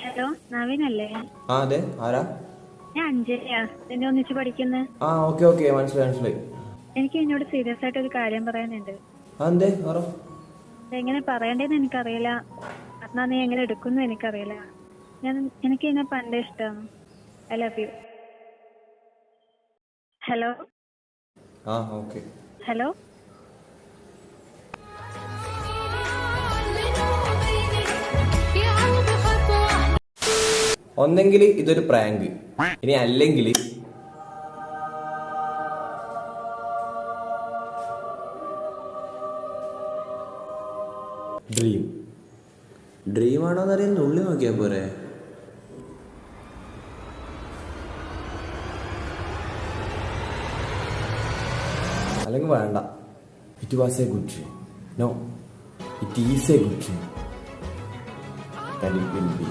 Hello, നവീനല്ലേ? ആ അതെ, ആരാ? ഞാൻ അഞ്ജലിയാ, എന്നെ ഒന്നിച്ച് പഠിക്കുന്നത്. ആ ഓക്കെ ഓക്കെ, മനസ്സിലായി മനസ്സിലായി. എനിക്ക് എന്നോട് സീരിയസ് ആയിട്ട് ഒരു കാര്യം പറയാനുണ്ട്. എന്തേ പറ. എങ്ങനെ പറയണ്ടേന്ന് എനിക്കറിയില്ല, എന്നാ നീ എങ്ങനെ എടുക്കുന്നു എനിക്കറിയില്ല. എനിക്ക് എന്നെ പണ്ടേ ഇഷ്ടമാണ്. I love you. ഹലോ ആ ഓക്കെ. ഹലോ ഒന്നെങ്കിൽ ഇതൊരു പ്രാങ്ക്, ഇനി അല്ലെങ്കിൽ ഡ്രീം. ഡ്രീം ആണോ എന്നറിയാൻ നുള്ളി നോക്കിയാ പോരെ. അല്ലെങ്കിൽ വേണ്ട. It was a good dream. No, it is a good dream. That it will be.